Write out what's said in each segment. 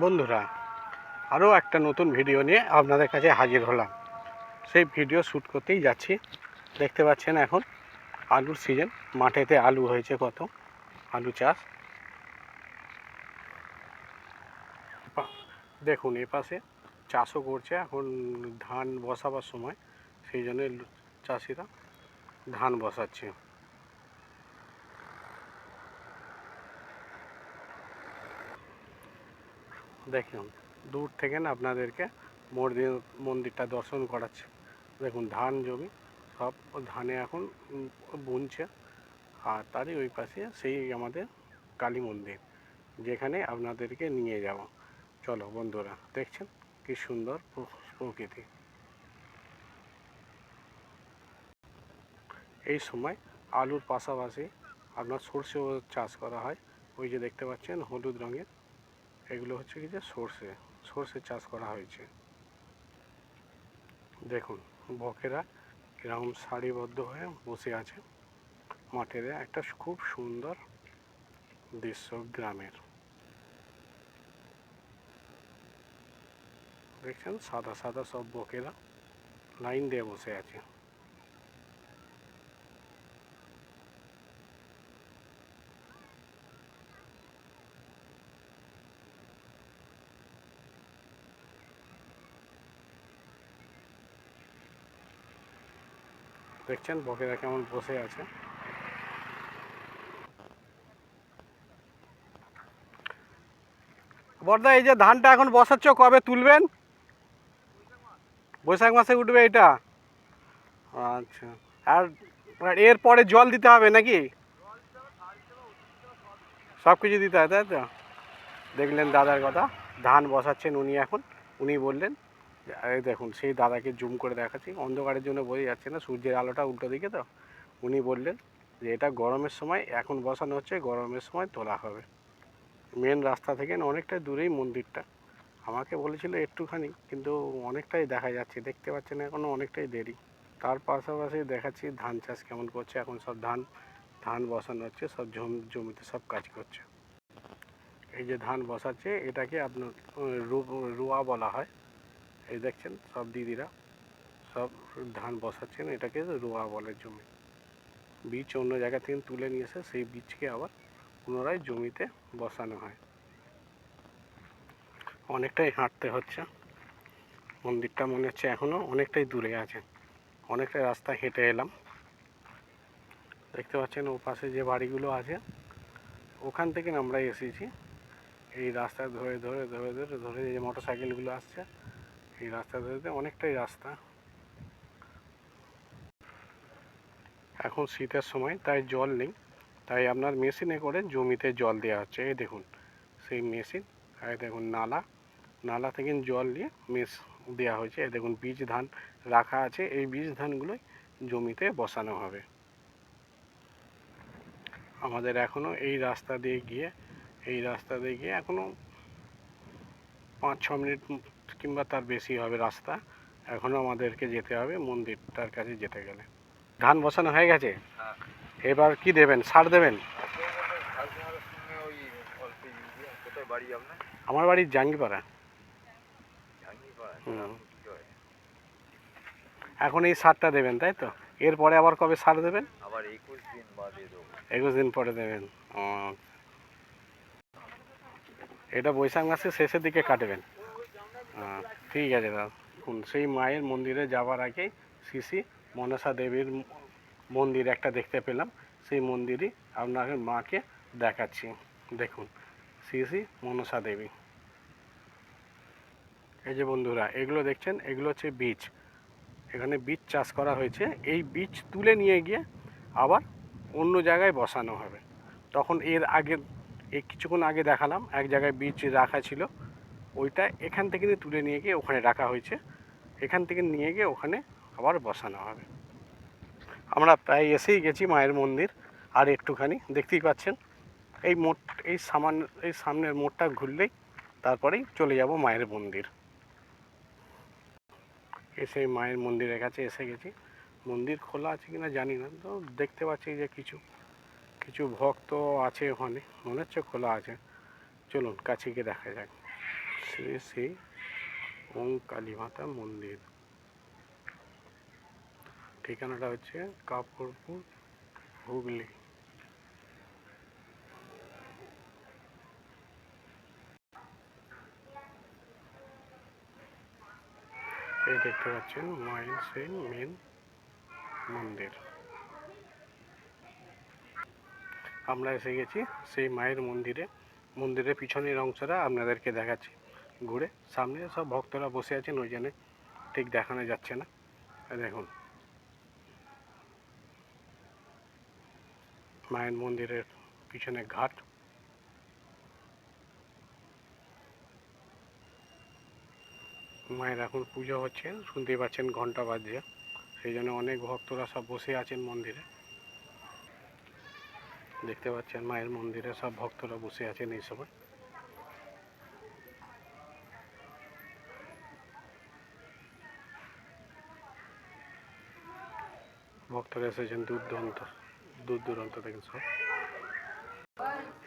বন্ধুরা, আরও একটা নতুন ভিডিও নিয়ে আপনাদের কাছে হাজির হলাম। সেই ভিডিও শ্যুট করতেই যাচ্ছি। দেখতে পাচ্ছেন এখন আলুর সিজন, মাঠেতে আলু হয়েছে, কত আলু চাষ। দেখুন এপাশে চাষও করছে, এখন ধান বসাবার সময়, সেই জন্য চাষিরা ধান বসাচ্ছে। দেখুন দূর থেকে না আপনাদেরকে মন্দিরটা দর্শন করাচ্ছে। দেখুন ধান জমি, সব ধানে এখন বুনছে। আর তারই ওই পাশে সেই আমাদের কালী মন্দির, যেখানে আপনাদেরকে নিয়ে যাব। চলো বন্ধুরা, দেখছেন কি সুন্দর প্রকৃতি। এই সময় আলুর পাশাপাশি আপনার সর্ষেও চাষ করা হয়। ওই যে দেখতে পাচ্ছেন হলুদ রঙের, এগুলো হচ্ছে কি যে সর্ষে চাষ করা হয়েছে। দেখুন বকেরা কিরকম সারিবদ্ধ হয়ে বসে আছে মাঠের, একটা খুব সুন্দর দৃশ্য গ্রামের। দেখছেন সাদা সাদা সব বকেরা লাইন দিয়ে বসে আছে। দেখছেন বকেরা কেমন বসে আছে। বর্দা, এই যে ধানটা এখন বসাচ্ছ, কবে তুলবেন? বৈশাখ মাসে উঠবে এটা? আচ্ছা। আর এরপরে জল দিতে হবে নাকি? সব কিছু দিতে হয়, তাই তো? দেখলেন দাদার কথা, ধান বসাচ্ছেন উনি এখন। উনি বললেন, এই দেখুন সেই দাদাকে জুম করে দেখাচ্ছি, অন্ধকারের জন্য বোঝা যাচ্ছে না, সূর্যের আলোটা উল্টো দিকে তো। উনি বললেন যে এটা গরমের সময় এখন বসানো হচ্ছে, গরমের সময় তোলা হবে। মেন রাস্তা থেকে অনেকটাই দূরেই মন্দিরটা। আমাকে বলেছিল একটুখানি, কিন্তু অনেকটাই দেখা যাচ্ছে, দেখতে পাচ্ছেন এখনও অনেকটাই দেরি। তার পাশাপাশি দেখাচ্ছি ধান চাষ কেমন করছে। এখন সব ধান বসানো হচ্ছে, সব জমিতে সব কাজ করছে। এই যে ধান বসাচ্ছে, এটাকে আপনার রোয়া বলা হয়। এই দেখছেন সব দিদিরা সব ধান বসাচ্ছেন, এটাকে রোয়া বলে। জমি বীজ অন্য জায়গা থেকে তুলে নিয়ে এসে সেই বীজকে আবার পুনরায় জমিতে বসানো হয়। অনেকটাই হাঁটতে হচ্ছে, মন্দিরটা মনে হচ্ছে এখনও অনেকটাই দূরে আছে। অনেকটাই রাস্তা হেঁটে এলাম। দেখতে পাচ্ছেন ও পাশে যে বাড়িগুলো আছে, ওখান থেকে আমরা এসেছি। এই রাস্তা ধরে ধরে ধরে ধরে ধরে যে মোটর সাইকেলগুলো আসছে, এই রাস্তা ধরে ধরে অনেকটাই রাস্তা। এখন শীতের সময়, তাই জল নেই, তাই আপনার মেশিনে করে জমিতে জল দেওয়া হচ্ছে। এই দেখুন সেই মেশিন, এই দেখুন নালা থেকে জল নিয়ে দেওয়া হয়েছে। এই দেখুন বীজ ধান রাখা আছে, এই বীজ ধানগুলোই জমিতে বসানো হবে। আমাদের এখনও এই রাস্তা দিয়ে গিয়ে এখনও 5-6 মিনিট কিংবা তার বেশি হবে রাস্তা। এখনও আমাদেরকে যেতে হবে মন্দিরটার কাছে যেতে গেলে। ধান বসানো হয়ে গেছে, এবার কি দেবেন? সার দেবেন? আমার বাড়ি জাঙ্গিপাড়া। এখন এই সারটা দেবেন, তাই তো? এরপরে আবার কবে সার দেবেন? আবার 21 দিন বাদে দেবো। 21 দিন পরে দেবেন। ও, এটা বৈশাখ মাসের শেষের দিকে কাটবেন। ঠিক আছে দাদা। সেই মায়ের মন্দিরে যাওয়ার আগে শ্রী মনসা দেবীর মন্দির একটা দেখতে পেলাম, সেই মন্দিরই আপনাকে মাকে দেখাচ্ছি। দেখুন শ্রী মনসা দেবী। এই যে বন্ধুরা এগুলো দেখছেন, এগুলো হচ্ছে বীজ। এখানে বীজ চাষ করা হয়েছে, এই বীজ তুলে নিয়ে গিয়ে আবার অন্য জায়গায় বসানো হবে। তখন এর আগে এই কিছুক্ষণ আগে দেখালাম এক জায়গায় বীজ রাখা ছিল, ওইটা এখান থেকে তুলে নিয়ে গিয়ে ওখানে রাখা হয়েছে। এখান থেকে নিয়ে গিয়ে ওখানে আবার বসানো হবে। আমরা প্রায় এসেই গেছি মায়ের মন্দির, আর একটুখানি দেখতেই পাচ্ছেন। এই মোড়, এই সামনের মোড়টা ঘুরলেই তারপরেই চলে যাব মায়ের মন্দির। এসে মায়ের মন্দিরের কাছে এসে গেছি। মন্দির খোলা আছে কিনা জানি না, তো দেখতে পাচ্ছি যে কিছু ভক্ত আছে ওখানে, মনে হচ্ছে খোলা আছে। চলুন কাছে গিয়ে দেখা যাক। শ্রী শ্রী ওম কালীমাতা মন্দির। ঠিকানাটা হচ্ছে কাপড়পুর, হুগলি। এই দেখতে পাচ্ছেন মায়ের সেই মেন মন্দির। আমরা এসে গেছি সেই মায়ের মন্দিরে। মন্দিরের পিছনের অংশটা আপনাদেরকে দেখাচ্ছি ঘুরে। সামনে সব ভক্তরা বসে আছেন, ওই জন্য ঠিক দেখানো যাচ্ছে না। দেখুন মায়ের মন্দিরের পিছনে ঘাট। মায়ের এখন পুজো হচ্ছে, শুনতেই পাচ্ছেন ঘন্টা বাজছে, সেই জন্য অনেক ভক্তরা সব বসে আছেন মন্দিরে। দেখতে পাচ্ছেন মায়ের মন্দিরে সব ভক্তরা বসে আছেন এই সময়। ভক্তরা এসেছেন দূর দূরান্ত থেকে সব।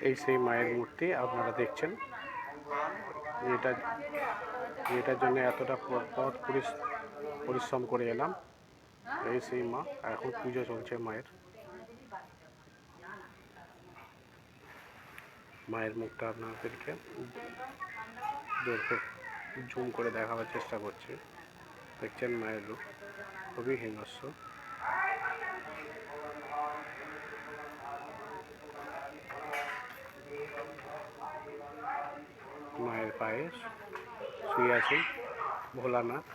এই সেই মায়ের মূর্তি আপনারা দেখছেন। এটার জন্য এতটা পথ পরিশ্রম করে এলাম। এই সেই মা, এখন পুজো চলছে মায়ের। মায়ের মুখটা আপনাদেরকে জুম করে দেখাবার চেষ্টা করছি। দেখছেন মায়ের রূপ খুবই হিংস্র। মায়ের পায়ে শুয়ে আছেন ভোলানাথ।